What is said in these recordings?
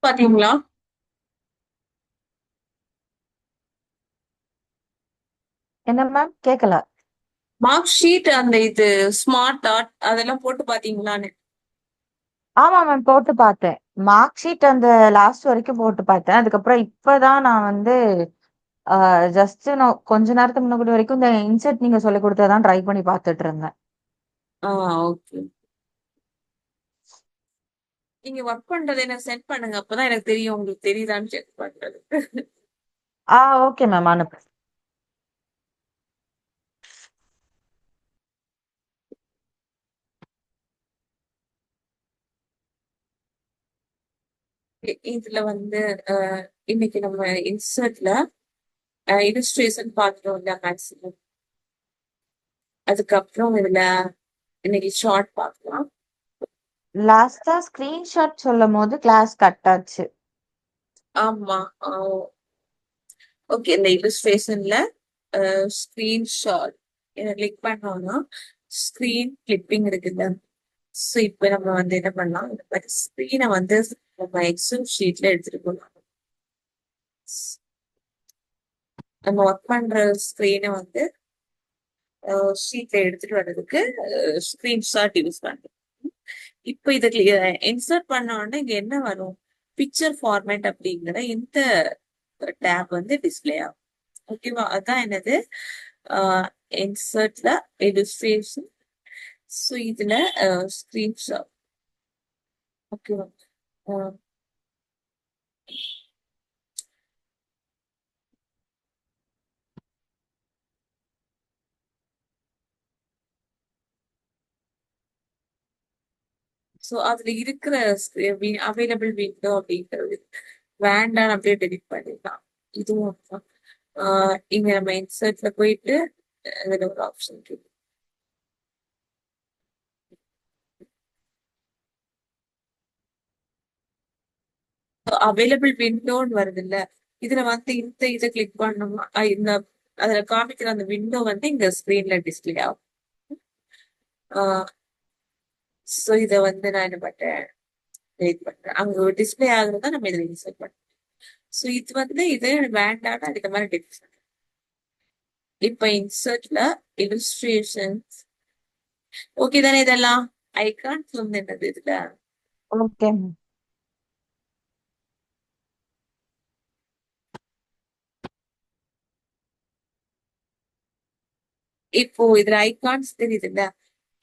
பாத்தீங்களா? என்ன மேம் கேக்கல? மார்க் ஷீட் அந்த இது ஸ்மார்ட் ஆர்ட் அதெல்லாம் போட்டு பாத்தீங்களான்னு. ஆமா மேம், போட்டு பார்த்தேன். மார்க் ஷீட் அந்த லாஸ்ட் வரைக்கும் போட்டு பார்த்தேன். அதுக்கப்புறம் இப்பதான் நான் வந்து ஜஸ்ட் நான் கொஞ்ச நேரத்துக்கு முன்னாடி வரைக்கும் இந்த இன்செர்ட் நீங்க சொல்லி கொடுத்ததான் ட்ரை பண்ணி பார்த்துட்டு இருந்தேன். ஆ, ஓகே. நீங்க ஒர்க் பண்றதை எனக்கு சென்ட் பண்ணுங்க. அப்பதான் எனக்கு தெரியும் உங்களுக்கு தெரியுதான்னு செக் பண்றது. ஓகே மேம், அனுப்பு. இதுல வந்து இன்னைக்கு நம்ம இன்சர்ட்ல illustration பாக்குறோம் இல்ல மேக்ஸிமம். அதுக்கப்புறம் இதுல இன்னைக்கு ஷார்ட் பார்க்கலாம். லாஸ்டா ஸ்கிரீன்ஷாட் சொல்லும் போது கிளாஸ் கட் ஆச்சு. ஆமா. ஓகே, இந்த இல்லுஸ்ட்ரேஷன்ல ஸ்கிரீன்ஷாட் கிளிக் பண்ணோம்னா ஸ்கிரீன் கிளிப்பிங் இருக்குல்ல. ஸோ இப்போ நம்ம வந்து என்ன பண்ணலாம், இந்த மாதிரி ஸ்க்ரீனை வந்து நம்ம எக்ஸல் ஷீட்ல எடுத்துட்டு போகலாம். நம்ம ஒர்க் பண்ற ஸ்க்ரீனை வந்து ஷீட்ல எடுத்துட்டு வர்றதுக்கு ஸ்கிரீன்ஷாட் யூஸ் பண்றோம். இப்போ இதை இன்சர்ட் பண்ண உடனே இங்க என்ன வரும், பிக்சர் ஃபார்மேட் அப்படிங்கிற இந்த டேப் வந்து டிஸ்பிளே ஆகும். ஓகேவா? அதான் என்னது, இன்சர்ட்ல illustration. ஸோ இதுல ஸ்கிரீன்ஷாட். ஓகேவா? ஸோ அதுல இருக்கிற அவைலபிள் விண்டோ அப்படிங்கிறது வேண்டாம், அப்படியே டெலிட் பண்ணிடலாம். இதுவும் அப்படிதான். இங்க நம்ம இன்சர்ட்ல போயிட்டு அதுல ஒரு ஆப்ஷன் இருக்கு, அவைலபிள் விண்டோன்னு வருது இல்ல. இதுல வந்து இந்த இதை கிளிக் பண்ணோம்னா இந்த அதுல காமிக்கிற அந்த விண்டோ வந்து இங்க ஸ்கிரீன்ல டிஸ்பிளே ஆகும். ஸோ இதை வந்து நான் என்ன பண்றேன், delete பண்றேன். அங்க டிஸ்பிளே ஆகுறதா நம்ம இதுல இன்சர்ட் பண்றோம். ஸோ இது வந்து இது வேண்டாம்னு அதுக்கு மாதிரி delete பண்றேன். இப்ப இன்சர்ட்ல இல்லுஸ்ட்ரேஷன்ஸ். ஓகே தானே இதெல்லாம்? ஐகான்ஸ் வந்து என்னது இதுல, ஓகே மேம். இப்போ இதுல ஐகான்ஸ் தெரியுதுல்ல.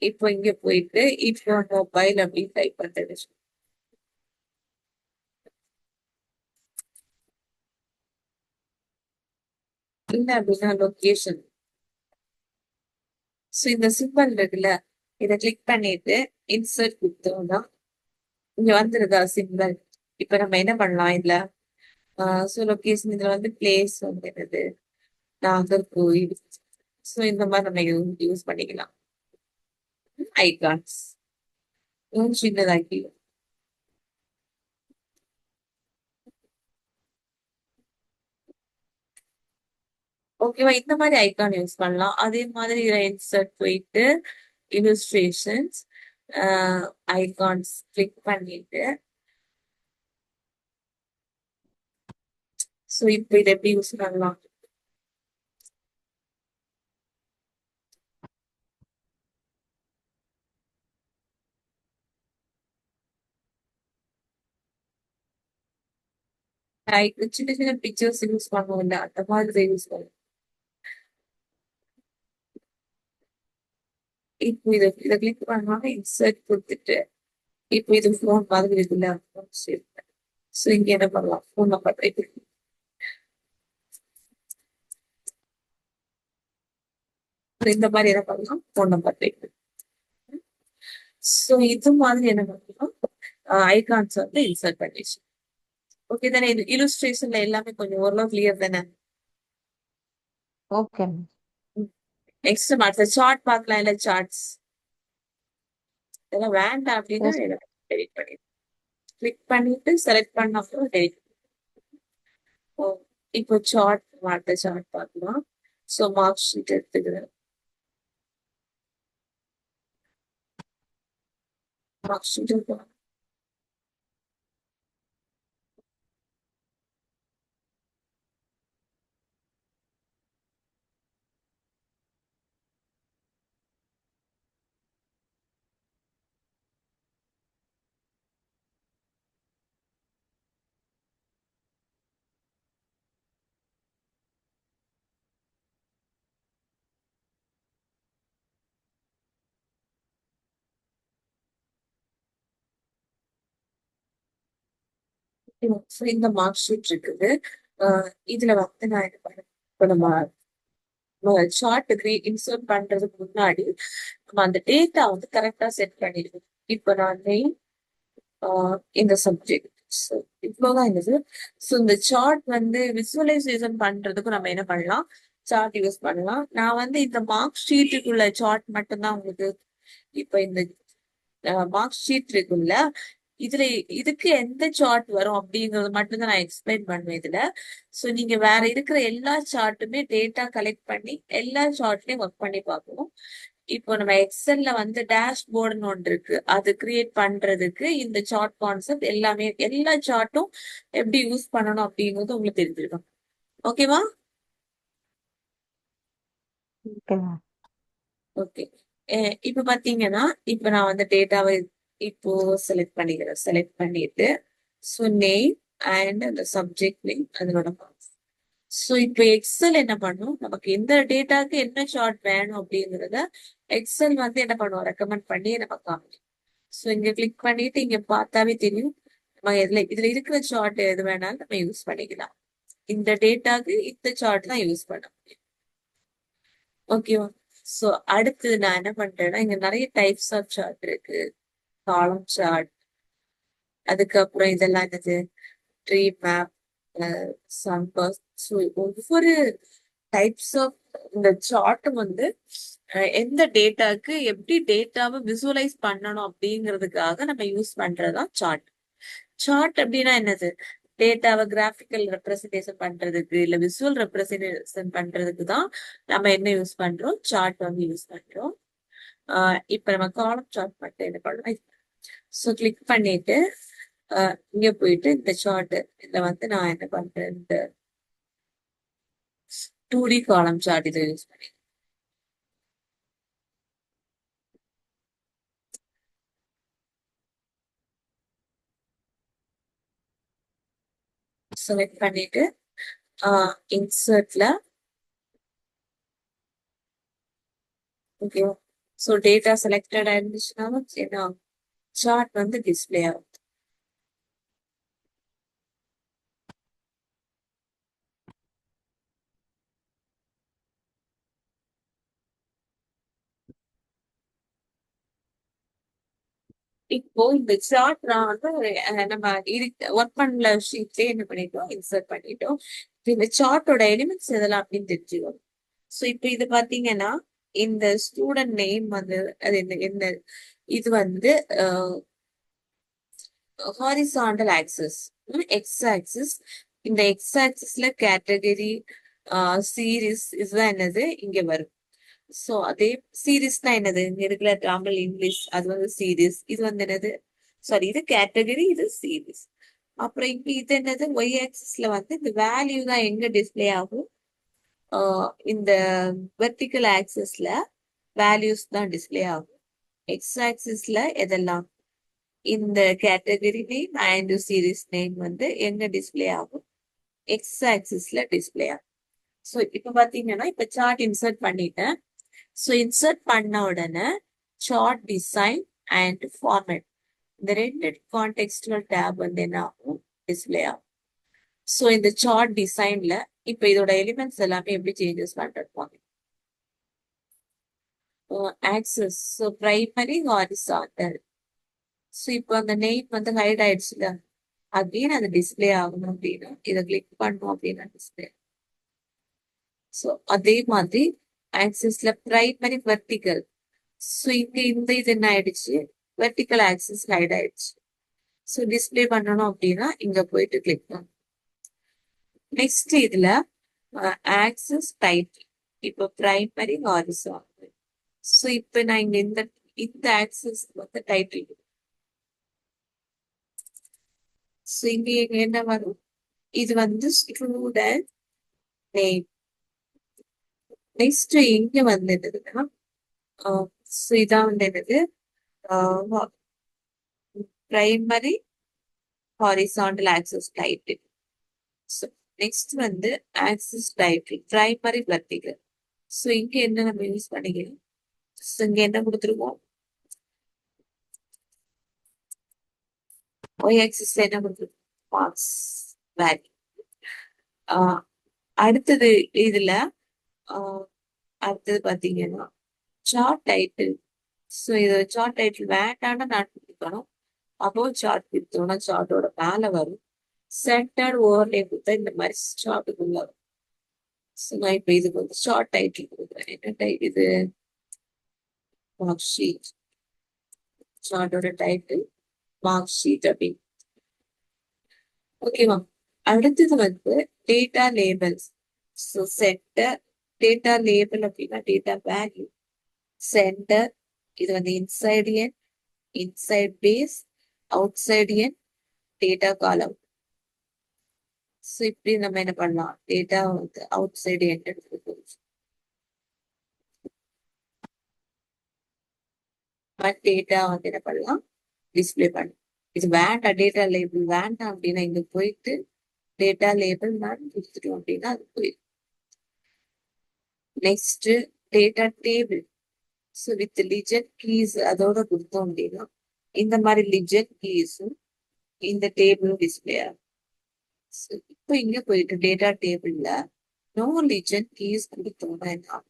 இப்போ இங்க போயிட்டு இப்போ மொபைல் அப்படின்னு டைப் பண்றது. இல்ல அப்படின்னா லொகேஷன். ஸோ இந்த சிம்பிள் இருக்குல்ல, இதை கிளிக் பண்ணிட்டு இன்சர்ட் கொடுத்தோம்னா இங்க வந்துருதா சிம்பிள். இப்ப நம்ம என்ன பண்ணலாம் இதுல, ஸோ லொகேஷன் இதுல வந்து பிளேஸ் வந்து என்னது, நாகர்கோவில். ஸோ இந்த மாதிரி நம்ம யூஸ் பண்ணிக்கலாம். ஐகான்ஸ் சின்னதாக்கி. ஓகேவா? இந்த மாதிரி ஐகான் யூஸ் பண்ணலாம். அதே மாதிரி இதுல இன்சர்ட் போயிட்டு இல்லுஸ்ட்ரேஷன்ஸ் ஐகான்ஸ் கிளிக் பண்ணிட்டு, ஸோ இப்போ இதை எப்படி யூஸ் பண்ணலாம். சின்ன சின்ன பிக்சர்ஸ் யூஸ் பண்ணுவோம்ல, அந்த மாதிரி இதை யூஸ் பண்ணலாம். இப்போ இதை கிளிக் பண்ணாலும் இன்சர்ட் கொடுத்துட்டு இப்போ இது ஃபோன் மாதிரி இருக்குல்ல. ஸோ இங்க என்ன பண்ணலாம், ஃபோன் நம்பர் டைப். இந்த மாதிரி என்ன பண்ணலாம், ஃபோன் நம்பர் டைப். ஸோ இது மாதிரி என்ன பண்ணலாம், ஐகான்ஸ் வந்து இன்சர்ட் பண்ணிச்சு. ஓகே தானே? இது இல்லுஸ்ட்ரேஷன்ல எல்லாமே கொஞ்சம் ஓரளவு கிளியர் தானே. Okay ma'am. நெக்ஸ்ட் அடுத்த சார்ட் பார்க்கலாம். இல்ல சார்ட்ஸ் இதெல்லாம் வேண்டாம் அப்படின்னா எஸ். டெலிட் பண்ணி கிளிக் பண்ணிட்டு செலக்ட் பண்ண அப்புறம் டெலிட். இப்போ சார்ட், அடுத்த சார்ட் பார்க்கலாம். ஸோ மார்க் ஷீட் எடுத்துக்கிறேன். மார்க் ஷீட் So இந்த மார்க் ஷீட் இருக்குது. இதுல வந்து நான் என்ன பண்ணேன், இப்போ நம்ம சார்ட் இன்சர்ட் பண்றதுக்கு முன்னாடி நம்ம அந்த டேட்டா வந்து கரெக்டா செட் பண்ணிடுவோம். இப்போ நான் இந்த சப்ஜெக்ட் இவ்வளவுதான் என்னது. ஸோ இந்த சார்ட் வந்து விசுவலைசேஷன் பண்றதுக்கு நம்ம என்ன பண்ணலாம், சார்ட் யூஸ் பண்ணலாம். நான் வந்து இந்த மார்க் ஷீட்டுக்குள்ள சார்ட் மட்டும்தான் உங்களுக்கு இப்ப இந்த மார்க் ஷீட் இருக்குல்ல, இதுல இதுக்கு எந்த சார்ட் வரும் அப்படிங்கறது மட்டும்தான் நான் எக்ஸ்பிளைன் பண்ணுவேன் இதுல. சோ நீங்க வேற இருக்கிற எல்லா சார்ட்டுமே டேட்டா கலெக்ட் பண்ணி எல்லா சார்ட்லயும் ஒர்க் பண்ணி பார்க்கணும். இப்போ நம்ம எக்ஸல்ல வந்து டேஷ்போர்டுன்னு ஒன்று இருக்கு, அது கிரியேட் பண்றதுக்கு இந்த சார்ட் கான்செப்ட் எல்லாமே எல்லா சார்ட்டும் எப்படி யூஸ் பண்ணணும் அப்படிங்கிறது உங்களுக்கு தெரிஞ்சிருக்கும். ஓகேவா? Okay ma'am. ஓகே. இப்ப பாத்தீங்கன்னா இப்ப நான் வந்து டேட்டாவை இப்போ செலக்ட் பண்ணிக்கிறேன். செலக்ட் பண்ணிட்டு ஸோ நேம் அண்ட் அந்த சப்ஜெக்ட் நேம் அதனோட மார்க்ஸ். ஸோ இப்போ எக்ஸல் என்ன பண்ணும், நமக்கு எந்த டேட்டாக்கு என்ன ஷார்ட் வேணும் அப்படிங்கிறத எக்ஸல் வந்து என்ன பண்ணுவோம், ரெக்கமெண்ட் பண்ணி நம்ம காமிக்கும். ஸோ இங்க கிளிக் பண்ணிட்டு இங்க பார்த்தாவே தெரியும் நம்ம இதுல இருக்கிற சார்ட் எது வேணாலும் நம்ம யூஸ் பண்ணிக்கலாம். இந்த டேட்டாக்கு இந்த சார்ட் தான் யூஸ் பண்ண முடியும். ஓகேவா? சோ அடுத்து நான் என்ன பண்றேன்னா, இங்க நிறைய டைப்ஸ் ஆஃப் சார்ட் இருக்கு. காலம் சார்ட், அதுக்கப்புறம் இதெல்லாம் என்னது, ட்ரீ மேப், சம்பஸ். ஸோ ஒவ்வொரு டைப்ஸ் ஆஃப் இந்த சார்ட் வந்து எந்த டேட்டாக்கு எப்படி டேட்டாவை விசுவலைஸ் பண்ணணும் அப்படிங்கிறதுக்காக நம்ம யூஸ் பண்றதுதான் சார்ட். சார்ட் அப்படின்னா என்னது, டேட்டாவை கிராஃபிக்கல் ரெப்ரசன்டேஷன் பண்றதுக்கு இல்ல விசுவல் ரெப்ரசன்டேஷன் பண்றதுக்கு தான் நம்ம என்ன யூஸ் பண்றோம், சார்ட் வந்து யூஸ் பண்றோம். இப்ப நம்ம காலம் சார்ட் மட்டும் என்ன பண்ணலாம், ஸோ கிளிக் பண்ணிட்டு இங்க போயிட்டு இந்த சார்ட் இதுல வந்து நான் என்ன பண்றேன், இந்த 2D காலம் சார்ட் இதை யூஸ் பண்ணி செலக்ட் பண்ணிட்டு இன்சர்ட்ல ஓகேவா. ஸோ டேட்டா செலக்டட் ஆயிருந்துச்சுன்னா என்ன சார்ட் வந்து டிஸ்பிளே ஆகும். இப்போ இந்த சார்ட் நான் வந்து நம்ம ஒர்க் பண்ணல ஷீட்லயே என்ன பண்ணிட்டோம், இன்சர்ட் பண்ணிட்டோம். இந்த சார்ட்டோட எலிமெண்ட்ஸ் எதெல்லாம் அப்படின்னு தெரிஞ்சுக்கணும். ஸோ இப்போ இது பாத்தீங்கன்னா இந்த ஸ்டூடெண்ட் நேம் வந்து அது என்ன இது வந்து ஹாரிசாண்டல் ஆக்சிஸ், எக்ஸ் ஆக்சிஸ். இந்த எக்ஸ் ஆக்சிஸ்ல கேட்டகரி சீரிஸ் இதுதான் என்னது இங்க வரும். சோ அதே சீரீஸ்னா என்னது, இங்க இருக்கிற தமிழ் இங்கிலீஷ் அது வந்து சீரீஸ், இது வந்து என்னது, சாரி இது கேட்டகரி, இது சீரீஸ். அப்புறம் இப்ப இது என்னது, ஒய் ஆக்சிஸ்ல வந்து இந்த வேல்யூ தான் எங்க டிஸ்பிளே ஆகும், இந்த வெர்டிக்கல் ஆக்சிஸ்ல வேல்யூஸ் தான் டிஸ்பிளே ஆகும். எக்ஸ் ஆக்சிஸ்ல எதெல்லாம், இந்த category name and series name வந்து எங்க டிஸ்பிளே ஆகும், எக்ஸ் ஆக்சிஸ்ல டிஸ்பிளே ஆகும். ஸோ இப்ப பாத்தீங்கன்னா இப்ப சார்ட் இன்சர்ட் பண்ணிட்டேன். ஸோ இன்சர்ட் பண்ண உடனே சார்ட் டிசைன் அண்ட் ஃபார்மேட் இந்த ரெண்டு கான்டெக்ஸ்டுவல் டேப் வந்து என்ன ஆகும், டிஸ்பிளே ஆகும். ஸோ இந்த சார்ட் டிசைன்ல இப்ப இதோட எலிமெண்ட்ஸ் எல்லாமே எப்படி சேஞ்சஸ் பண்றது, access, so primary horizontal. So இப்போ அந்த நெயிம் வந்து ஹைட் ஆயிடுச்சுல, அகெயின் அது டிஸ்பிளே ஆகணும் அப்படின்னா இதை கிளிக் பண்ணோம் அப்படின்னா டிஸ்பிளே. ஸோ அதே மாதிரி ஆக்சிஸ்ல பிரைமரி வெர்டிகல். ஸோ இங்க இந்த இது என்ன ஆயிடுச்சு, வெர்டிகல் ஆக்சிஸ் ஹைட் ஆயிடுச்சு. ஸோ டிஸ்பிளே பண்ணணும் அப்படின்னா இங்க போயிட்டு கிளிக் பண்ணணும். நெக்ஸ்ட் இதுல ஆக்சிஸ் டைட்டில், இப்போ பிரைமரி ஹாரிசாண்டல். ஸோ இப்போ நான் இங்க இந்த ஆக்சிஸ் வந்து டைட்டில். ஸோ இங்க என்ன வரும், இது வந்து ஸ்டூடெண்ட் நேம். நெக்ஸ்ட் இங்க வந்து என்னதுன்னா இதான் வந்து என்னது, primary horizontal axis title. So next வந்து axis title primary vertical. So இங்க என்ன நம்ம யூஸ் பண்ணிக்கலாம், ஸோ இங்க என்ன கொடுத்துருவோம், ஒய் ஆக்சிஸ்ல என்ன கொடுத்துருக்கோம், மார்க்ஸ் வேல்யூ. அடுத்தது இதுல அடுத்தது பாத்தீங்கன்னா சார்ட் டைட்டில். ஸோ இது சார்ட் டைட்டில் வேண்டாம்னா நான் கொடுக்கணும். அப்போ சார்ட் கொடுத்தோம்னா சார்ட்டோட மேல வரும். சென்டர்ட் ஓவர்லே கொடுத்தா இந்த மாதிரி சார்ட்டுக்குள்ள வரும். ஸோ நான் இப்போ இதுக்கு வந்து ஷார்ட் டைட்டில் கொடுக்குறேன். என்ன டைட்டில் இது? Mark sheet. சார்ட்டோட டைட்டில் மார்க் ஷீட் அப்படின்னு. ஓகேவா? அடுத்தது வந்து data labels. So center data label அப்படின்னா டேட்டா வேல்யூ. சென்டர் இது வந்து inside end, inside base, outside end, data column. So இப்படி நம்ம என்ன பண்ணலாம்? டேட்டா வந்து அவுட் சைடு என் எடுத்துக்கணும். டேட்டா வந்து என்ன பண்ணலாம்? டிஸ்பிளே பண்ணலாம். இது வேண்டாம், டேட்டா லேபிள் வேண்டாம் அப்படின்னா இங்க போயிட்டு டேட்டா லேபிள் நான் கொடுத்துட்டோம் அப்படின்னா அது போயிடும். Next data table. So with legend keys அதோட கொடுத்தோம் அப்படின்னா இந்த மாதிரி லிஜெண்ட் கீஸும் இந்த டேபிளும் டிஸ்பிளே ஆகும். இப்போ இங்க போயிட்டு டேட்டா டேபிள்ல நோ லிஜெண்ட் கீஸ் கொடுத்தோம்னா என்ன?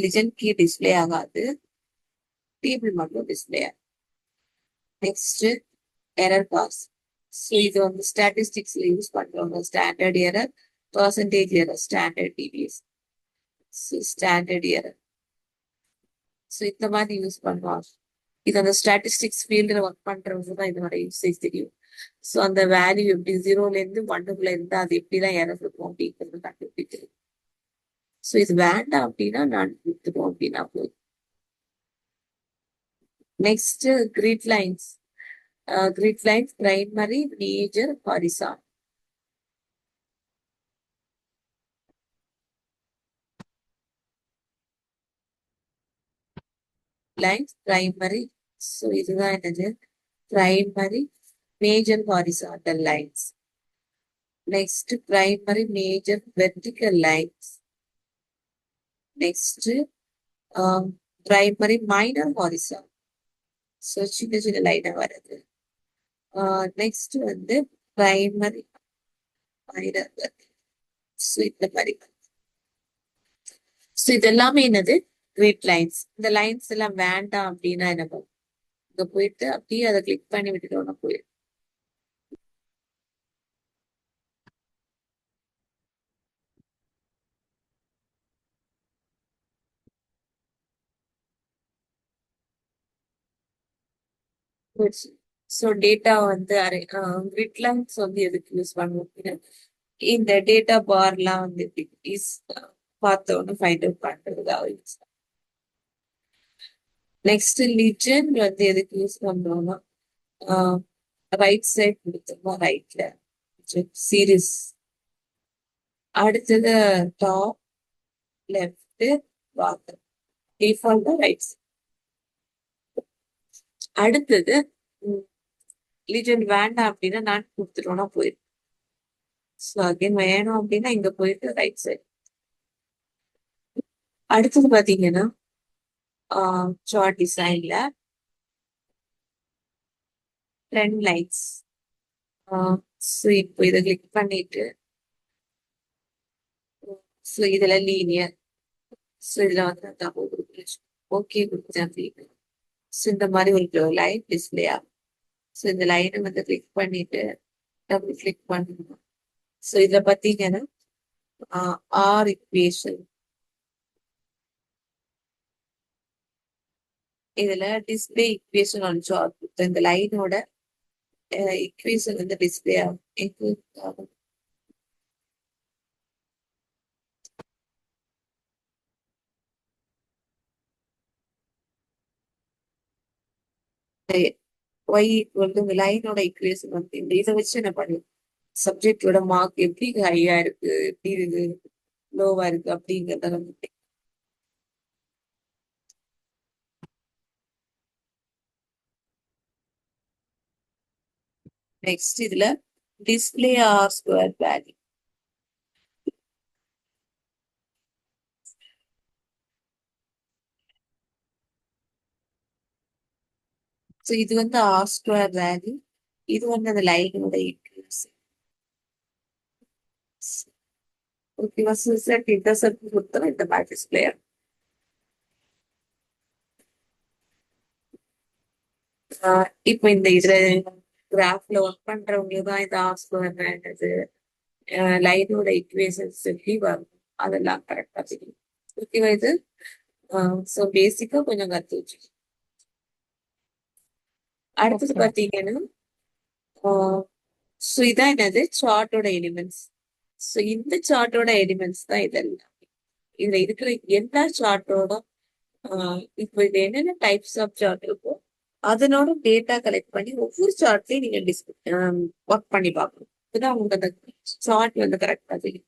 லிஜெண்ட் கீ டிஸ்பிளே ஆகாது, டேபிள் மட்டும் டிஸ்பிளே ஆகும். Next error bars. ஸோ இது வந்து ஸ்டாட்டிஸ்டிக்ஸ்ல யூஸ் பண்றவங்க standard error, percentage error, standard டிவிஎஸ், ஸ்டாண்டர்ட் எரர். ஸோ இந்த மாதிரி யூஸ் பண்ணுவாங்க. இது அந்த ஸ்டாட்டிஸ்டிக்ஸ் ஃபீல்டில் ஒர்க் பண்றவங்க தான் இதோட யூசேஜ் தெரியும். ஸோ அந்த வேல்யூ எப்படி 0ல இருந்து 1க்குள்ள இருந்தா அது எப்படிலாம் எரர் இருக்கும் அப்படிங்கிறது கண்டுபிடிக்கிறது. ஸோ இது வேண்டாம் அப்படின்னா நான் கொடுத்துருவோம் அப்படின்னா போய். Next grid lines. Grid lines primary, major, horizon. Lines primary. So இதுதான் என்னது? Primary, major, horizontal lines. Next primary, major, vertical lines. Next primary, minor, horizon. So சின்ன சின்ன லைனா வருது. நெக்ஸ்ட் வந்து பிரைமரி, மைனர், ஸோ இந்த மாதிரி. ஸோ இது எல்லாமே என்னது? Grid lines. இந்த லைன்ஸ் எல்லாம் வேண்டாம் அப்படின்னா என்ன பண்ணும்? இங்க போயிட்டு அப்படியே அதை கிளிக் பண்ணி விட்டுட்டோம்னா போயிடும். ஸோ டேட்டா வந்து கிரிட் லைன்ஸ் வந்து எதுக்கு யூஸ் பண்ணுவோம் அப்படின்னா இந்த டேட்டா பார்லாம் வந்து பார்த்தோன்னு ஃபைண்ட் அவுட் பண்றதுக்காக யூஸ். நெக்ஸ்ட் லிஜெண்ட் வந்து எதுக்கு யூஸ் பண்றோம்னா ரைட் சைட் கொடுத்தோம்னா ரைட்ல சீரிஸ், அடுத்தது top, left, bottom, default right. அடுத்தது லிஜெண்ட் வேண்டாம் அப்படின்னா நான் கொடுத்துட்டோம்னா போயிடும். ஸோ அகைன் வேணும் அப்படின்னா இங்க போயிட்டு ரைட் சைட். அடுத்தது பாத்தீங்கன்னா சார்ட் டிசைன்ல ட்ரெண்ட் லைன்ஸ். ஸோ இப்போ இதை கிளிக் பண்ணிட்டு ஸோ இதுல லீனியர். ஸோ இதுல வந்து டபுள் கொடுத்துருச்சு, ஓகே கொடுத்தேன் அப்படின்னு. ஸோ இந்த மாதிரி ஒரு லைன் டிஸ்பிளே ஆகும். ஸோ இந்த லைனை வந்து கிளிக் பண்ணிட்டு டபுள் கிளிக் பண்ணணும். ஸோ இதுல பாத்தீங்கன்னா ஆர் இக்குவேஷன். இதுல டிஸ்பிளே இக்குவேஷன் ஆன் சார்ட். இந்த லைனோட இக்குவேஷன் வந்து டிஸ்பிளே ஆகும். ஒய் ஈக்குவல் டு இந்த லைனோட இக்குவேஷன் வந்து இந்த இதை வச்சு என்ன பண்ணும்? சப்ஜெக்டோட மார்க் எப்படி ஹையா இருக்கு, எப்படி இருக்கு, லோவா இருக்கு அப்படிங்கிறத வந்து. நெக்ஸ்ட் இதுல display R square value. So இது வந்து ஆர் ஸ்கொயர் வேல்யூ. இது வந்து அந்த லைனோட இக்குவேஷன். ஓகேவா? செட் இன்டர்செப்ட் கொடுத்தா இந்த மாதிரி டிஸ்பிளே. இப்போ இந்த இதுல கிராஃப்ல ஒர்க் பண்றவங்க தான் இது ஆஸ்பது லைனோட ஈக்குவேஷன்ஸ் எப்படி வரும் அதெல்லாம் கரெக்டா தெரியும். ஓகேவா? இது ஸோ பேசிக்கா கொஞ்சம் கத்து வச்சு. அடுத்தது ஓகே. பாத்தீங்கன்னா ஸோ இதான் என்னது சார்ட்டோட எலிமெண்ட்ஸ். ஸோ இந்த சார்ட்டோட எலிமெண்ட்ஸ் தான் இதெல்லாம். இதுல இருக்கிற எல்லா சார்ட்டோட இப்போ இது என்னென்ன டைப்ஸ் ஆஃப் சார்ட் இருக்கோ அதனோட டேட்டா கலெக்ட் பண்ணி ஒவ்வொரு சார்ட்லயும் நீங்க ஒர்க் பண்ணி பார்க்கணும். இப்பதான் உங்களுக்கு சார்ட் வந்து கரெக்டா தெரியும்.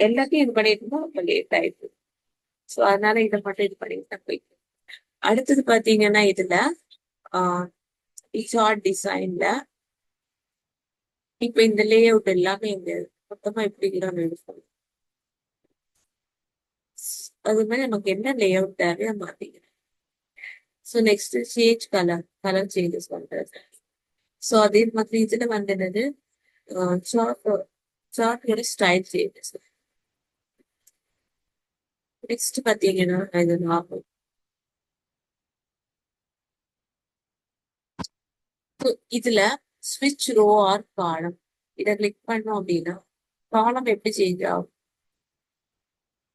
எல்லாத்தையும் இது பண்ணிட்டு இருந்தா ரொம்ப லேட் ஆயிடுது. ஸோ அதனால இதை மட்டும் இது பண்ணிட்டு தான் போயிட்டு. அடுத்தது பாத்தீங்கன்னா இதுல சார்ட் டிசைன்ல இப்ப இந்த லே அவுட் எல்லாமே இந்த மொத்தமா எப்படி நம்ம எடுக்கணும். அது மாதிரி நமக்கு என்ன லே அவுட் தேவையோ மாத்திக்கணும். So next change colour changes பண்றது. ஸோ அதே மாதிரி இதுல வந்து என்னது சார்ட்டோட ஸ்டைல் சேஞ்சஸ். நெக்ஸ்ட் பாத்தீங்கன்னா இது நார்மல். இதுல ஸ்விட்ச் ரோ ஆர் காலம் இதை கிளிக் பண்ணோம் அப்படின்னா காலம் எப்படி சேஞ்ச் ஆகும்?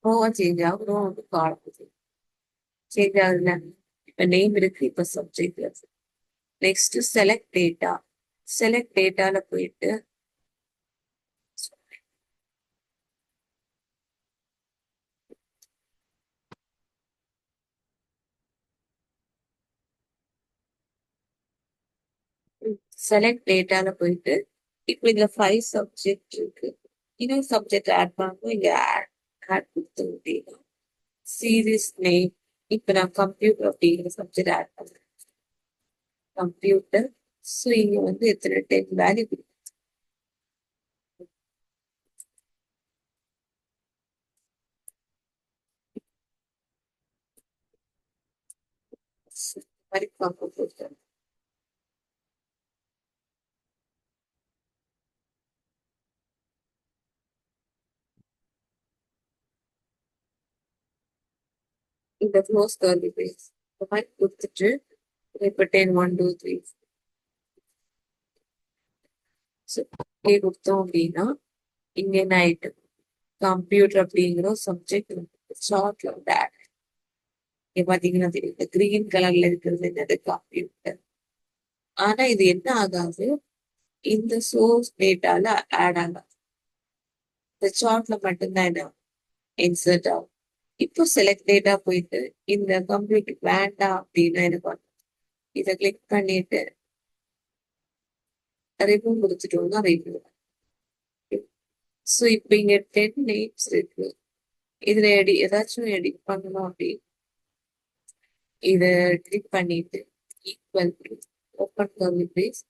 ரோவா சேஞ்ச் ஆகும். ரோ வந்து காலம் சேஞ்ச் ஆகுதுல. இப்ப நேம் இருக்கு, இப்ப சப்ஜெக்ட் இருக்கு. Next select data. செலக்ட் டேட்டால போயிட்டு செலக்ட் டேட்டால போயிட்டு இப்ப இதுல 5 சப்ஜெக்ட் இருக்கு. இன்னொரு சப்ஜெக்ட் ஆட் பண்ணணும். இங்க ஆட் கொடுத்து அப்படின்னா சீரீஸ் நேம். இப்ப நான் கம்ப்யூட்டர் அப்படிங்கிற சப்ஜெக்ட் ஆட் பண்றேன். கம்ப்யூட்டர். ஸோ இங்க வந்து எத்தனை 10 வேல்யூ மாதிரி கம்ப்யூட்டர். இந்த க்ளோஸ் கர்லி பிரேஸ் இந்த மாதிரி கொடுத்துட்டு இப்ப 10 1 2 3 கொடுத்தோம் அப்படின்னா இங்க என்ன ஆயிட்டு கம்ப்யூட்டர் அப்படிங்கிற சப்ஜெக்ட் ஷார்ட்ல வந்து ஆட். இங்க பாத்தீங்கன்னா தெரியும் இந்த கிரீன் கலர்ல இருக்கிறது என்னது கம்ப்யூட்டர். ஆனா இது என்ன ஆகாது, இந்த சோர்ஸ் டேட்டால ஆட் ஆகாது. இந்த சார்ட்ல மட்டும்தான் என்ன இன்சர்ட் ஆகும். இப்போ செலக்ட் டேட்டா போயிட்டு இந்த கம்ப்யூட்டர் வேண்டாம் அப்படின்னா என்ன பண்ணும், இதை கிளிக் பண்ணிட்டு ரிமூவ் கொடுத்துட்டோம்னா ரிமூவ். ஸோ இப்போ இங்க 10 நேம்ஸ் இருக்கு. இதுல ஏதாச்சும் எடிட் பண்ணணும் அப்படி இத கிளிக் பண்ணிட்டு equal to open curly brace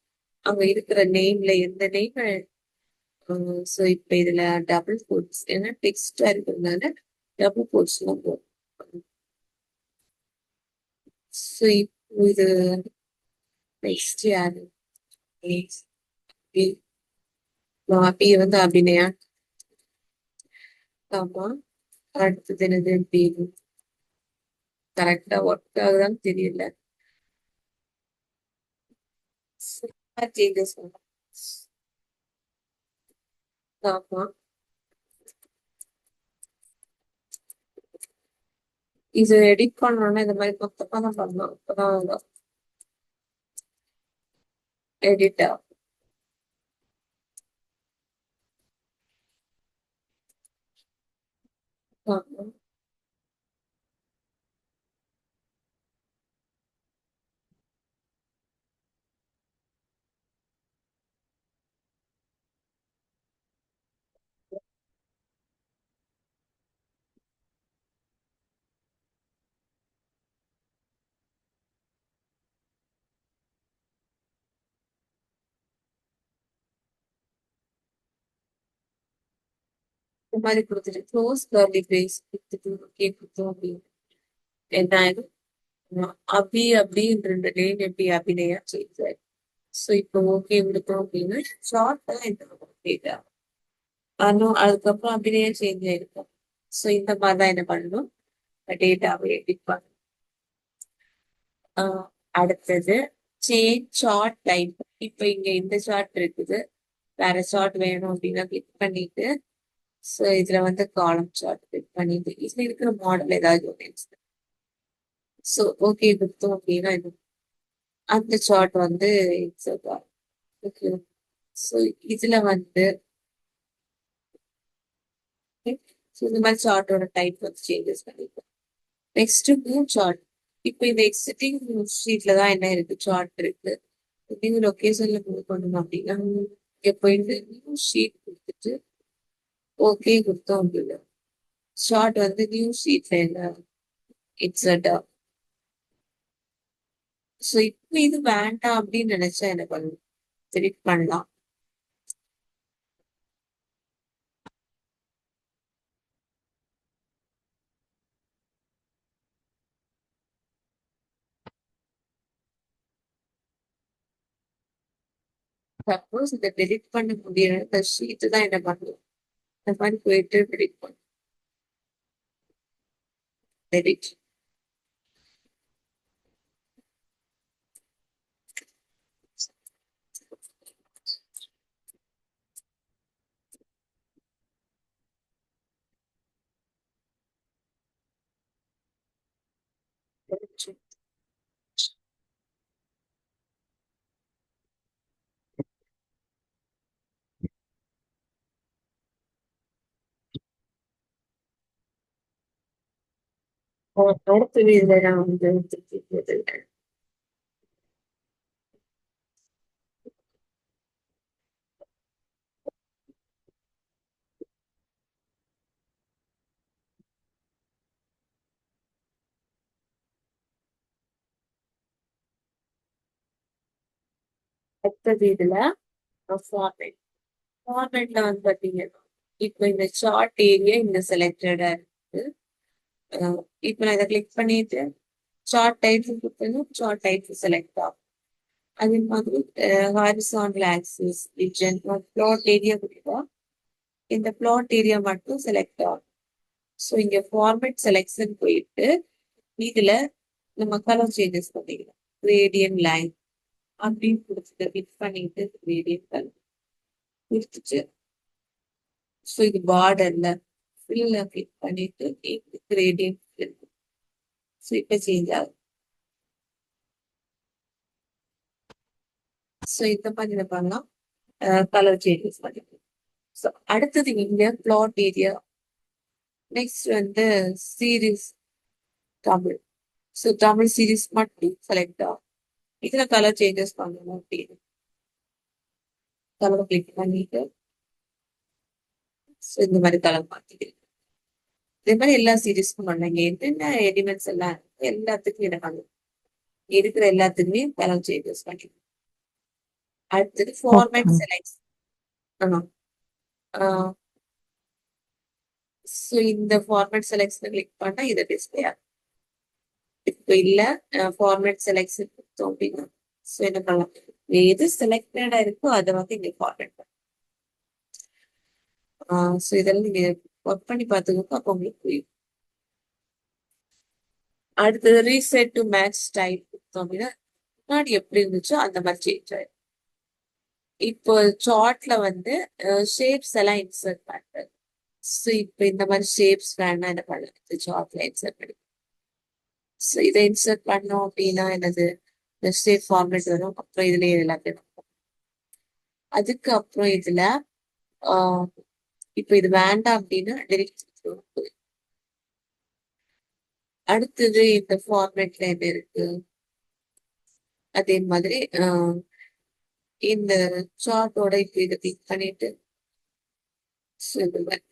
அங்க இருக்கிற நேம்ல எந்த நேம். ஸோ இப்ப இதுல டபுள் கோட்ஸ் ஏன்னா டெக்ஸ்டா இருக்கிறதுனால டபுள் கோட்ஸ் எல்லாம் போடும். ஸோ இப்போ இது நெக்ஸ்ட் யாரு அப்படி வந்து அபிநயா. ஆமா. அடுத்தது என்னது பேரு கரெக்டா ஒர்க் ஆகுதான்னு தெரியல. சேஞ்சஸ் ஆமா. இது எடிட் பண்ணணும்னா இந்த மாதிரி மொத்தமா தான் பண்ணணும். அப்பதான் எடிட் ஆகும். ஆமா. இந்த மாதிரி கொடுத்துட்டு க்ளோஸ் கர்லி பிரேஸ் கொடுத்துட்டு ஓகே கொடுத்தோம் அப்படின்னு என்ன ஆயிடும், அபி அப்படின்னு 2 நேம் எப்படி அபிநயா சேஞ்ச் ஆயிடும். ஸோ இப்போ ஓகே கொடுத்தோம் அப்படின்னா ஷார்ட்டா இந்த டேட்டா அதுக்கப்புறம் அப்படியே சேஞ்ச் ஆயிருக்கும். ஸோ இந்த மாதிரி தான் என்ன பண்ணணும், டேட்டாவை எடிட் பண்ணணும். அடுத்தது சேஞ்ச் சார்ட் டைப். இப்போ இங்க இந்த சார்ட் இருக்குது, வேற சார்ட் வேணும் அப்படின்னா கிளிக் பண்ணிட்டு, ஸோ இதுல வந்து காலம் சார்ட் கிளிக் பண்ணிட்டு இதுல இருக்கிற மாடல் ஏதாவது ஒன்று, ஸோ ஓகே கொடுத்தோம் அப்படின்னா அந்த சார்ட் வந்து இன்சர்ட் ஆகும். ஓகே, ஸோ இதுல வந்து இந்த மாதிரி சார்ட்டோட டைப் வந்து சேஞ்சஸ் பண்ணிக்கலாம். Next new chart. இப்போ இந்த எக்ஸிட்டிங் ஷீட்ல தான் என்ன இருக்கு, சார்ட் இருக்கு. நியூ லொகேஷன்ல மூவ் பண்ணணும் அப்படின்னா இங்க போயிட்டு நியூ ஷீட் கொடுத்துட்டு ஓகே கொடுத்தோம் அப்படின்னா ஷார்ட் வந்து நியூ ஷீட்ல என்ன இன்சர்ட் ஆகும். ஸோ இப்போ இது வேண்டாம் அப்படின்னு நினைச்சா என்ன பண்ணணும், டெலிட் பண்ணலாம். சப்போஸ் இதை டெலிட் பண்ண முடியல, இந்த ஷீட் தான் என்ன பண்ணணும், இந்த மாதிரி போயிட்டு டெலிட் பண்ணணும். டெலிட். அடுத்தது இதுல நான் வந்து திருப்பி போட்டுருக்கேன். அடுத்தது இதுல ஃபார்மேட். ஃபார்மேட்ல வந்து பாத்தீங்கன்னா இப்போ இந்த சார்ட் ஏரியா இந்த செலக்டடா இருக்கு. இப்போ நான் இதை கிளிக் பண்ணிட்டு சார்ட் டைப் கொடுத்தேன்னா சார்ட் டைப் செலக்ட் ஆகும். அதே மாதிரி horizontal axis region plot area கொடுத்தா இந்த பிளாட் ஏரியா மட்டும் செலக்ட் ஆகும். ஸோ இங்க ஃபார்மேட் செலக்ஷன் போயிட்டு இதுல நம்ம கலர் சேஞ்சஸ் பண்ணிக்கலாம். கிரேடியன் லைன் அப்படின்னு கொடுத்துட்டு கிளிக் பண்ணிட்டு கிரேடியன் கலர் கொடுத்துட்டு, ஸோ இது பார்டர்ல ஃபில்ல கிளிக் பண்ணிட்டு கிரேடியன் இருக்கு. ஸோ இப்போ சேஞ்ச் ஆகும். ஸோ இந்த மாதிரி என்ன பண்ணலாம், கலர் சேஞ்சஸ் பண்ணிக்கலாம். ஸோ அடுத்தது இங்க பிளாட் ஏரியா. நெக்ஸ்ட் வந்து series Tamil. So Tamil series மட்டும் செலக்ட் ஆகும். இதுல கலர் சேஞ்சஸ் பண்ணணும் அப்படின்னு கலர் கிளிக் பண்ணிட்டு ஸோ இந்த மாதிரி கலர் மாத்திக்கிறேன். இதே மாதிரி எல்லா சீரீஸ்க்கும் பண்ணாங்க, என்னென்ன எலிமெண்ட்ஸ் எல்லாம் எல்லாத்துக்கும் என்ன பண்ணணும், இருக்கிற எல்லாத்துக்குமே கலர் சேஞ்சஸ் பண்ணிக்கணும். அடுத்தது ஃபார்மேட் ஓகே. செலக்ட். ஸோ இந்த ஃபார்மேட் செலக்ஷன் கிளிக் பண்ணா இதை டிஸ்பிளே ஆகும். இப்போ இல்ல ஃபார்மேட் செலக்ஷன் கொடுத்தோம் அப்படின்னா ஸோ என்ன பண்ணலாம், எது செலக்டடா இருக்கோ அதை வந்து இங்க ஃபார்மேட் பண்ணலாம். ஸோ இதெல்லாம் நீங்க ஒர்க் பண்ணி பார்த்துக்கோங்க, அப்போ உங்களுக்கு புரியும். அடுத்தது ரீசெட் டு மேட்ச் டைப் கொடுத்தோம் அப்படின்னா முன்னாடி எப்படி இருந்துச்சோ அந்த மாதிரி சேஞ்ச் ஆயிடும். இப்போ சார்ட்ல வந்து ஷேப்ஸ் எல்லாம் இன்சர்ட் பண்றது. ஸோ இப்போ இந்த மாதிரி ஷேப்ஸ் வேணா என்ன பண்ணலாம், சார்ட்ல இன்சர்ட் பண்ணி. ஸோ இதை இன்சர்ட் பண்ணோம் அப்படின்னா என்னது, இந்த ஷேப் ஃபார்மேட் வரும். அப்புறம் இதுல எல்லாத்தையும் அதுக்கப்புறம் இதுல இப்போ இது வேண்டாம் அப்படின்னா டெலிட். அடுத்தது இந்த ஃபார்மேட்ல என்ன இருக்கு, அதே மாதிரி இந்த சார்ட்டோட இப்போ இதை கிளிக் பண்ணிட்டு சொல்லுவேன்.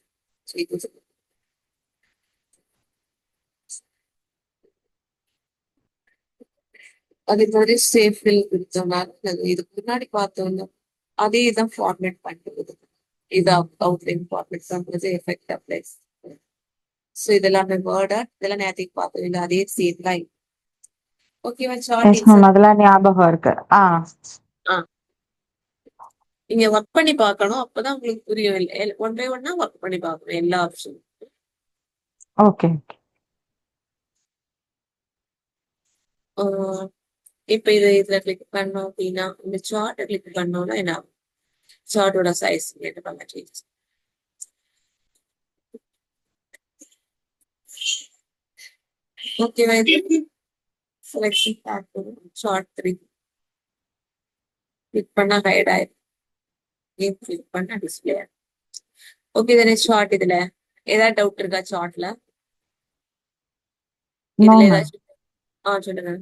அதே மாதிரி சேஃபில் கொடுத்தோம்னா இதுக்கு முன்னாடி பார்த்தோம்னா அதே தான் ஃபார்மேட் பண்ணுறது. இது அவுட்லைன் ஃபார்மேட் பண்றது, எஃபெக்ட் அப்ளைஸ். ஸோ இதெல்லாமே வேர்டா இதெல்லாம் நேரத்துக்கு பார்த்தோம் இல்லை, அதே சேம் லைன். ஓகேவா, சார்ட் எஸ் மேம், இன்சர்ட். அதெல்லாம் ஞாபகம் இருக்கு. நீங்க ஒர்க் பண்ணி பார்க்கணும். அப்பதான் உங்களுக்கு புரியும். ஒன் பை ஒன்னா ஒர்க் பண்ணி பார்க்கணும் எல்லா ஆப்ஷனும். ஓகே. இப்ப இதுல கிளிக் பண்ணோம் அப்படின்னா இந்த சார்ட்டை கிளிக் பண்ணோம்னா என்ன சார்ட்டோட சைஸ் என்ன பண்ண சேஞ்ச். ஓகேவா? இது செலக்ஷன் பேக் சார்ட் 3 கிளிக் பண்ணா ஹைட் ஆயிடும். கிளிக் பண்ணா டிஸ்பிளே. ஓகே தானே சார்ட். இதுல ஏதாவது டவுட் இருக்கா சார்ட்ல? நோ இதுல மேம். ஏதாச்சும் சொல்லுங்க.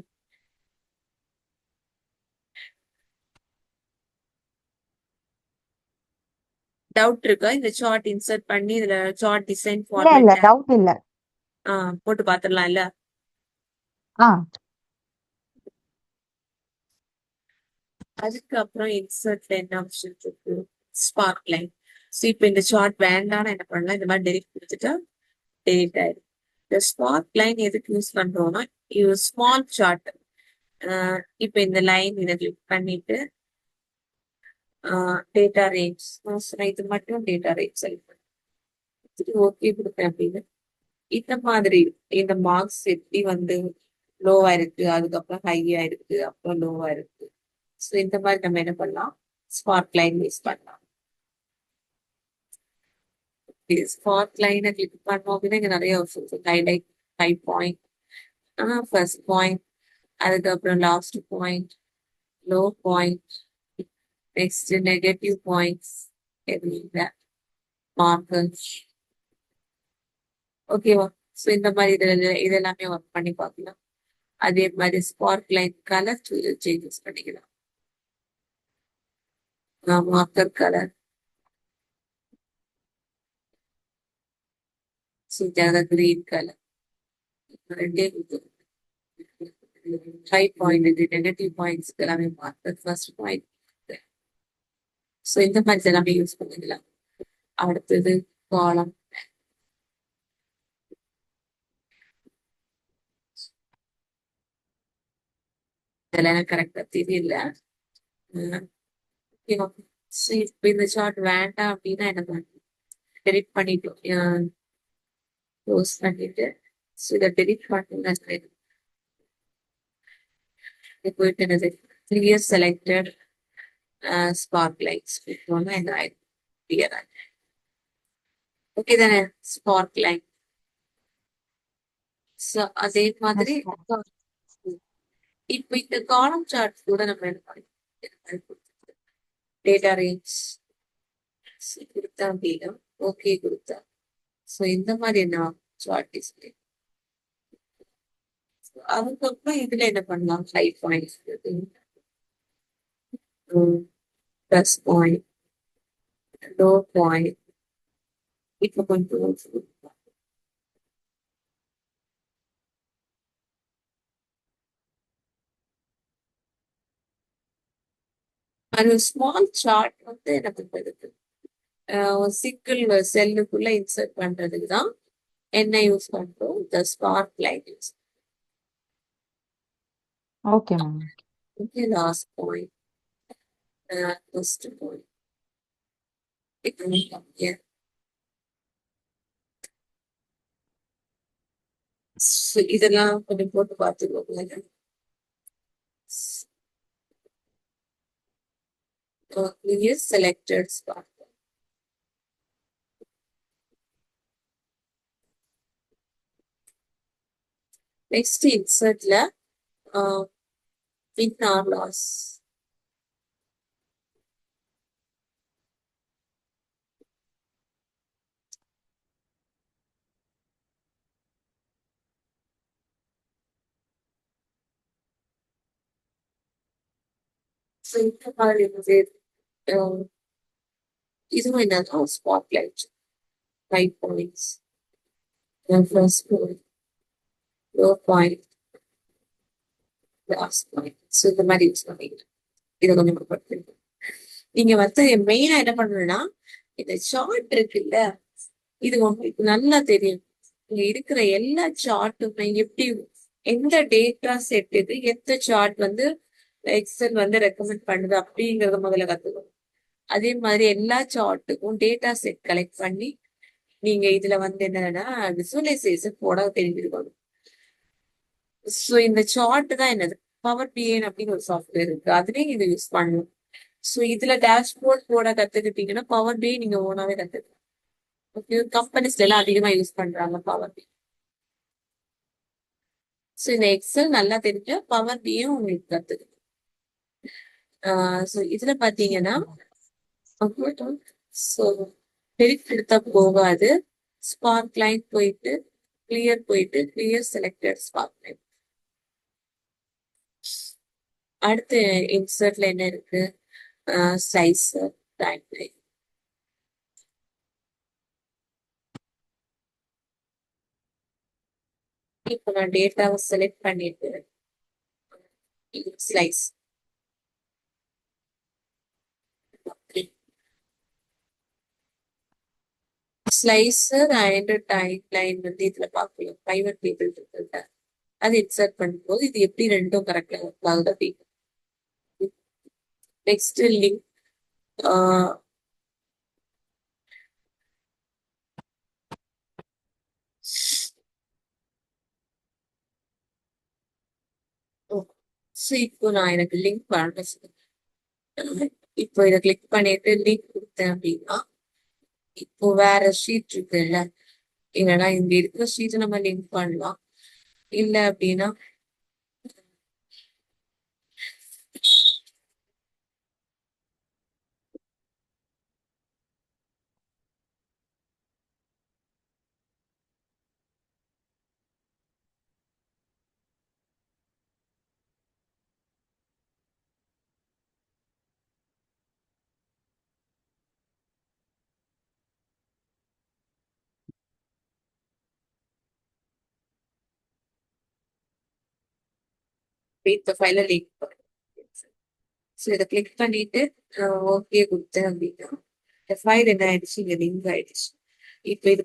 டவுட் இருக்கா? இந்த சார்ட் இன்சர்ட் பண்ணி இதுல சார்ட் டிசைன் இல்ல ஃபார்மேட் டவுட் இல்ல. போட்டு பாத்துடலாம் இல்ல? ஆ அதுக்கப்புறம் இன்சர்ட்ல என்ன ஆப்ஷன் இருக்கு? Spark line. ஸோ இப்போ இந்த சார்ட் வேண்டாம்னு என்ன பண்ணலாம், இந்த மாதிரி டெலிட் கொடுத்துட்டா டெலிட் ஆயிடும். இந்த ஸ்பார்க் லைன் எதுக்கு யூஸ் பண்றோம்னா இது ஸ்மால் சார்ட். இப்போ இந்த லைன் இதை கிளிக் பண்ணிட்டு டேட்டா ரேஞ்ச் இது மட்டும் டேட்டா ரேஞ்ச் செலக்ட் ஓகே கொடுப்பேன் அப்படின்னு. இந்த மாதிரி இந்த மார்க்ஸ் எப்படி வந்து லோவா இருக்கு, அதுக்கப்புறம் ஹையா இருக்கு, அப்புறம் லோவா இருக்கு. ஸோ இந்த மாதிரி நம்ம என்ன பண்ணலாம், ஸ்பார்க் லைன் யூஸ் பண்ணலாம். ஸ்பார்க் லைனை கிளிக் பண்ணோம் அப்படின்னா இங்க நிறைய ஆப்ஷன்ஸ் இருக்கு. Highlight, high point, first point, அதுக்கப்புறம் last point, low point, next negative points, markers. ஓகேவா? ஸோ இந்த மாதிரி இதெல்லாமே ஒர்க் பண்ணி பார்க்கலாம். அதே மாதிரி ஸ்பார்க் லைன் கலர் சேஞ்சஸ் பண்ணிக்கலாம். மார்க்கர் கலர் கிரீன் கலர் ரெண்டே ஹை பாயிண்ட் இது நெகட்டிவ் பாயிண்ட்ஸ் எல்லாமே மார்க்கர் ஃபர்ஸ்ட் பாயிண்ட். ஸோ இந்த மாதிரி எல்லாமே யூஸ் பண்ணிக்கலாம். அடுத்தது காலம். இதெல்லாம் எனக்கு கரெக்டா தெரியல. இப்போ இந்த சார்ட் வேண்டாம் அப்படின்னா என்ன பண்ணணும், டெலிட் பண்ணிட்டோம், க்ளோஸ் பண்ணிட்டு இதை டெலிட் பண்ணுங்க. போயிட்டு என்னது கிளியர் செலக்டட் ஸ்பார்க் லைட்ஸ் கொடுத்தோம்னா என்ன ஆயிடும், கிளியர் ஆயிடும். ஓகே தானே? Spark line. அதே மாதிரி எஸ் மேம். இப்ப இந்த காலம் சார்ட் கூட நம்ம என்ன பண்ணலாம், டேட்டா ரேஞ்ச் கொடுத்தா அப்படின்னா ஓகே கொடுத்தா. ஸோ இந்த மாதிரி என்ன சார்ட் டிஸ்பிளே. அதுக்கப்புறம் இதுல என்ன பண்ணலாம், high points, plus point, low point. இப்ப கொஞ்சம் அது ஸ்மால் சார்ட் வந்து என்ன பண்றதுக்கு, ஒரு சிங்கிள் செல்லுக்குள்ள இன்சர்ட் பண்றதுக்கு தான் என்ன யூஸ் பண்றோம், இந்த spark light use. Okay ma'am. Okay, last point, first point. இதெல்லாம் கொஞ்சம் போட்டு பார்த்துக்கோங்க. Previous selected spark. Next insertல win or loss. So இந்த மாதிரி வந்து இதுவும் என்னன்னா spotlight, high points, first point, low point, last point. So இந்த மாதிரி யூஸ் பண்ணிக்கலாம். இதை கொஞ்சம் படுத்துருக்கோம். நீங்க வந்து மெயினா என்ன பண்ணணும்னா இந்த சார்ட் இருக்குல்ல, இது உங்களுக்கு நல்லா தெரியும். இங்க இருக்கிற எல்லா சார்ட்டுமே எப்படி, எந்த டேட்டா செட்டுக்கு எந்த சார்ட் வந்து எக்ஸல் வந்து ரெக்கமெண்ட் பண்ணுது அப்படிங்கறத முதல்ல கத்துக்கணும். அதே மாதிரி எல்லா சார்ட்டுக்கும் டேட்டா செட் கலெக்ட் பண்ணி நீங்க இதுல வந்து என்னன்னா விசுவலைசேஷன் போட தெரிஞ்சிருக்கணும். ஸோ இந்த சார்ட் தான் என்னது பவர் பிஏன் அப்படின்னு ஒரு சாஃப்ட்வேர் இருக்கு, அதுலயும் இதை யூஸ் பண்ணணும். ஸோ இதுல டேஷ்போர்ட் போட கத்துக்கிட்டீங்கன்னா பவர் பிஐ நீங்க ஓனாவே கத்துக்கலாம். ஓகே, கம்பெனிஸ்ல எல்லாம் அதிகமா யூஸ் பண்றாங்க பவர் பி. ஸோ இந்த எக்ஸல் நல்லா தெரிஞ்ச பவர் பியும் உங்களுக்கு கத்துக்கணும். ஸோ இதுல பாத்தீங்கன்னா ஸோ பெருக் எடுத்தா போகாது, ஸ்பார்க் லைன் போயிட்டு கிளியர் போயிட்டு கிளியர் செலக்டட் ஸ்பார்க் லைன். அடுத்து இன்சர்ட்ல என்ன இருக்கு, ஸ்லைசர் டைம் லைன். இப்போ நான் டேட்டாவை செலக்ட் பண்ணிட்டு slice slicer and time line வந்து இதுல பார்க்கலாம். பிரைவேட் டேபிள் இருக்குல்ல, அது இன்சர்ட் பண்ணும்போது இது எப்படி ரெண்டும் கரெக்டா ஆகுது அப்படின்னு. நெக்ஸ்ட் லிங்க், ஸோ இப்போ நான் எனக்கு லிங்க் பண்ண, இப்போ இதை கிளிக் பண்ணிட்டு லிங்க் கொடுத்தேன் அப்படின்னா இப்போ வேற ஷீட் இருக்குல்ல, இல்லைன்னா இங்க இருக்கிற ஷீட் நம்ம லிங்க் பண்ணலாம். இல்ல அப்படின்னா இந்த ஃபைல லிங்க் பண்ணுறேன். ஸோ இதை கிளிக் பண்ணிட்டு ஓகே கொடுத்தேன் அப்படின்னா இந்த ஃபைல் என்ன ஆயிடுச்சு, இங்க லிங்க் ஆயிடுச்சு. இப்போ இது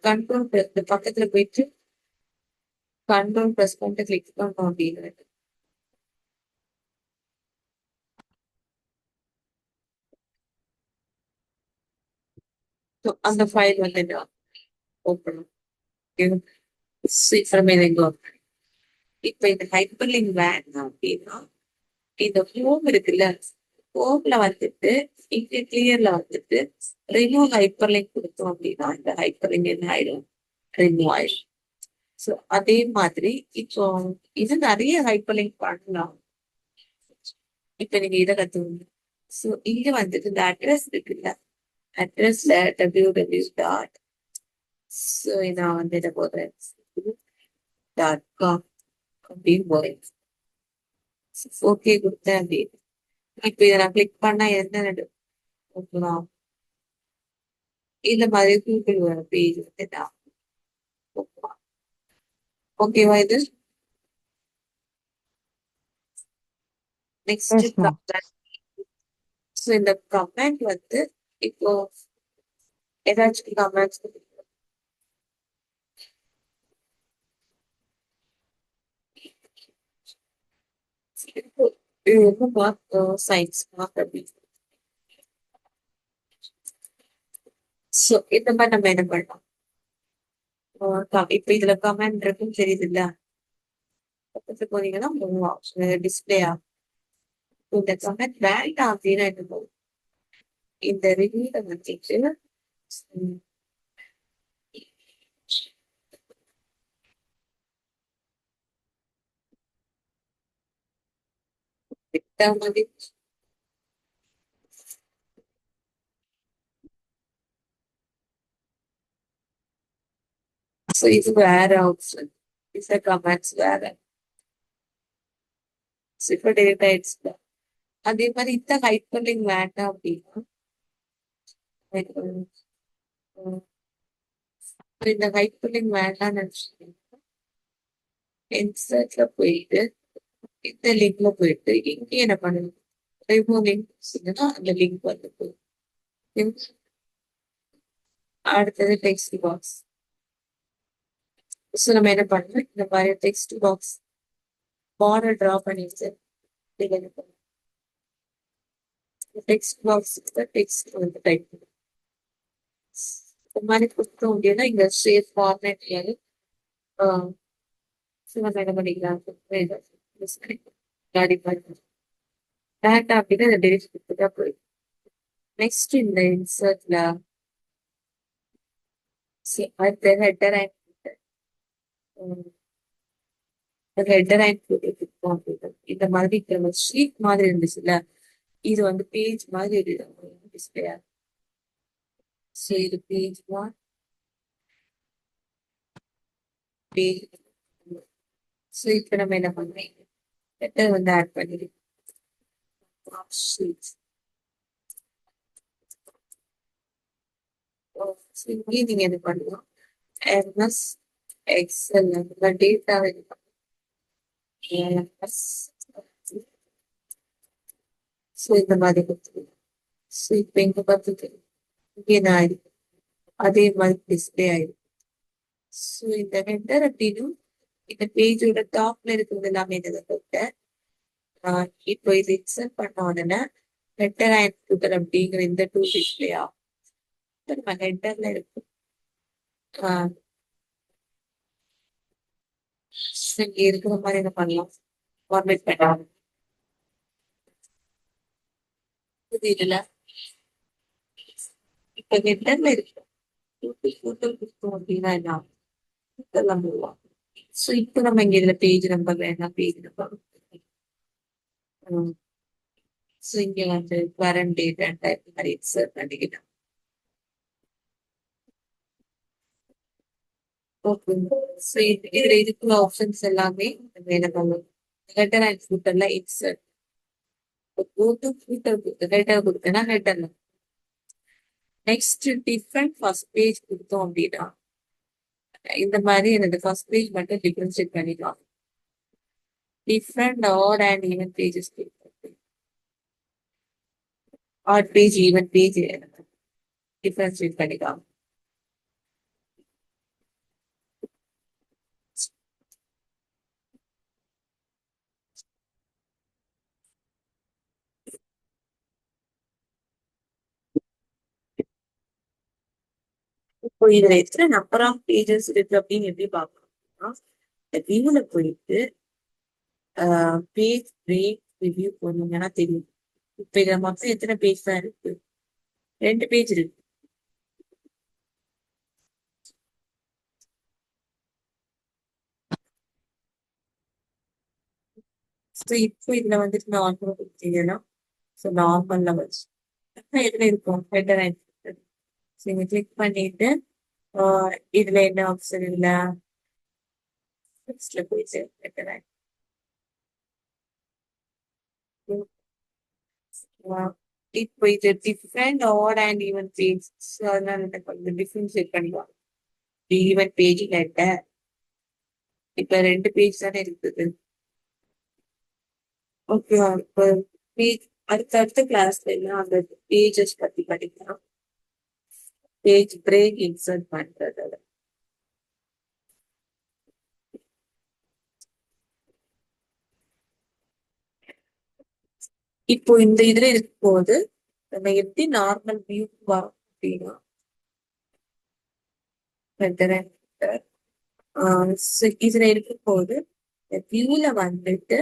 கண்ட்ரோல் இந்த பக்கத்துல போயிட்டு கண்ட்ரோல் ப்ரெஸ் பண்ணிட்டு கிளிக் பண்ணோம் அப்படின்னு அந்த ஃபைல் வந்து என்ன ஓப்பன். இப்ப இந்த ஹைப்பர் லிங்க் வேண்டாம் அப்படின்னா இந்த ஹோம் இருக்குல்ல, ஹோம்ல வந்துட்டு இங்க கிளியர்ல வந்துட்டு ரிமூவ் ஹைப்பர் லிங்க் கொடுத்தோம் அப்படின்னா இந்த ஹைப்பர் லிங்க் என்ன ஆயிடும், ரிமூவ் ஆயிடும். ஸோ அதே மாதிரி இப்போ இது நிறைய ஹைப்பர் லிங்க் பண்ணலாம். இப்ப நீங்க இதை கத்துக்கணும். ஸோ இங்க வந்துட்டு இந்த அட்ரஸ் இருக்குல்ல, அட்ரஸ்ல www. ஸோ நான் வந்து இதை போடுறேன் .com அப்படின்னு போறேன். ஓகே கொடுத்தேன் அப்படின்னு இப்ப இதை நான் கிளிக் பண்ணா என்ன ஓகேவா, இந்த மாதிரி கூகுள் பேஜ் வந்து நான் ஓகேவா இது. Next yes ma'am. ஸோ இந்த கமெண்ட் வந்து இப்போ ஏதாச்சும் கமெண்ட்ஸ் சயின்ஸ் அப்படின்னு. ஸோ இந்த மாதிரி நம்ம என்ன பண்ணலாம், இப்ப இதுல கமெண்ட் இருக்குன்னு தெரியுது இல்ல, பக்கத்துல போனீங்கன்னா மூவ் ஆப்ஷன் டிஸ்பிளே ஆகும். இந்த கமெண்ட் வேண்டாம் அப்படின்னா என்ன போகும், இந்த ரிவ்யூல வந்துட்டு விட்ட மாதிரி. ஸோ இது வேற ஆப்ஷன், இந்த கமெண்ட்ஸ் வேற. இப்ப டேட் ஆயிடுச்சு. அதே மாதிரி இந்த ஹைப்பர் லிங்க் வேண்டாம் அப்படின்னா இந்த ஹைப்பர் லிங்க் வேண்டாம்னு நினைச்சீங்கன்னா இன்சர்ட்ல போயிட்டு இந்த லிங்க்ல போயிட்டு இங்க என்ன பண்ணணும், ரிமூவ் லிங்க் அந்த லிங்க் வந்து போகும். அடுத்தது டெக்ஸ்ட் பாக்ஸ். ஸோ நம்ம என்ன பண்ணணும், இந்த மாதிரி டெக்ஸ்ட் பாக்ஸ் பார்டர் டிரா பண்ணிட்டு டெக்ஸ்ட் பாக்ஸ் டெக்ஸ்ட் வந்து டைப் இந்த மாதிரி கொடுத்தோம் அப்படின்னா இங்க சேவ் ஃபார்மேட் நம்ம என்ன பண்ணிக்கலாம் டேட்டா அப்படின்னு இந்த டெலிட் கொடுத்துட்டா போயிடும். நெக்ஸ்ட் இந்த இன்சர்ட்ல அடுத்த ஹெட்டர் அண்ட் ஹெட்டர் அண்ட் கொடுப்போம் அப்படின்னு இந்த மாதிரி ஷீட் மாதிரி இருந்துச்சுல்ல, இது வந்து பேஜ் மாதிரி டிஸ்பிளே ஆகும். ஸோ இது பேஜ் ஒன் பேஜ். ஸோ இப்போ நம்ம என்ன பண்ணுறோம், ஹெட்டர் வந்து ஆட் பண்ணிடுவோம். இங்கேயும் நீங்க இது பண்ணலாம். MS Excel டேட்டா ஸோ இந்த மாதிரி கொடுத்துருவோம். ஸோ இப்போ இங்க பார்த்துட்டு இங்கே நான் ஆயிருக்கு, அதே மாதிரி டிஸ்பிளே ஆயிருக்கு. ஸோ இந்த ஹெட்டர் அப்படின்னு இந்த பேஜோட டாப்ல இருக்கிறது எல்லாமே இதை கொடுத்தேன். இப்போ இது இன்சர்ட் பண்ண உடனே ஹெட்டர் அண்ட் ஃபுட்டர் அப்படிங்கிற இந்த டூ டிஸ்பிளே ஆகும். நம்ம ஹெட்டர்ல இருக்கு இங்க இருக்கிற மாதிரி என்ன பண்ணலாம், ஃபார்மேட் பண்ணலாம். இதுல இப்ப ஹெட்டர்ல இருக்கு ஃபுட்டர் கொடுத்தோம் அப்படின்னா என்ன இதெல்லாம் போடுவோம். ஸோ இப்போ நம்ம இங்க இதுல பேஜ் நம்பர் வேணாம், பேஜ் நம்பர் ஸோ இங்க வந்து கரண்ட் டேட் அண்ட் டைப் மாதிரி இன்சர்ட் பண்ணிக்கிட்டோம். ஓகே. ஸோ இதுல இதுக்குள்ள ஆப்ஷன்ஸ் எல்லாமே நம்ம என்ன பண்ணுவோம், ஹெட்டர் அண்ட் ஃபுட்டர்ல insert go to footer header கொடுத்தேன்னா ஹெட்டர்ல நெக்ஸ்ட் டிஃப்ரெண்ட் ஃபர்ஸ்ட் பேஜ் கொடுத்தோம் அப்படின்னா இந்த மாதிரி எனக்கு ஃபர்ஸ்ட் பேஜ் மட்டும் டிஃபரன்ஷியேட் பண்ணிக்கலாம். Different odd and even pages odd page even page differentiate பண்ணிக்கலாம். இப்போ இதுல எத்தனை நம்பர் ஆஃப் பேஜஸ் இருக்கு அப்படின்னு எப்படி பார்க்கணும்னா வியூல போயிட்டு பேஜ் பிரேக் ரிவ்யூ போனீங்கன்னா தெரியும். இப்ப இதுல மொத்தம் எத்தனை பேஜ் தான் இருக்கு, 2 பேஜ் இருக்கு. ஸோ இப்போ இதுல வந்துட்டு நார்மல் கொடுத்தீங்கன்னா ஸோ நார்மல்ல வச்சு எதுல இருக்கும் ஹெட்டர் அண்ட் ஸோ இங்க கிளிக் பண்ணிட்டு இதுல என்ன ஆப்ஷன் இல்ல டெக்ஸ்ட்ல போயிட்டு ஹெட்டர் அண்ட் இப்போ இது different odd and even page. So அதனால எனக்கு வந்து டிஃபரன்ஷியேட் பண்ணிக்கலாம். ஈவன் பேஜ் ஹெட்டர் இப்ப 2 பேஜ் தானே இருக்குது. ஓகேவா, இப்போ பேஜ் அடுத்த கிளாஸ்ல எல்லாம் அந்த பேஜஸ் பத்தி படிக்கலாம். பேஜ் பிரேக் இன்சர்ட் பண்றது. இப்போ இந்த இதுல இருக்கும்போது நம்ம எப்படி நார்மல் வியூ வரும் அப்படின்னா இதுல இருக்கும்போது வியூல வந்துட்டு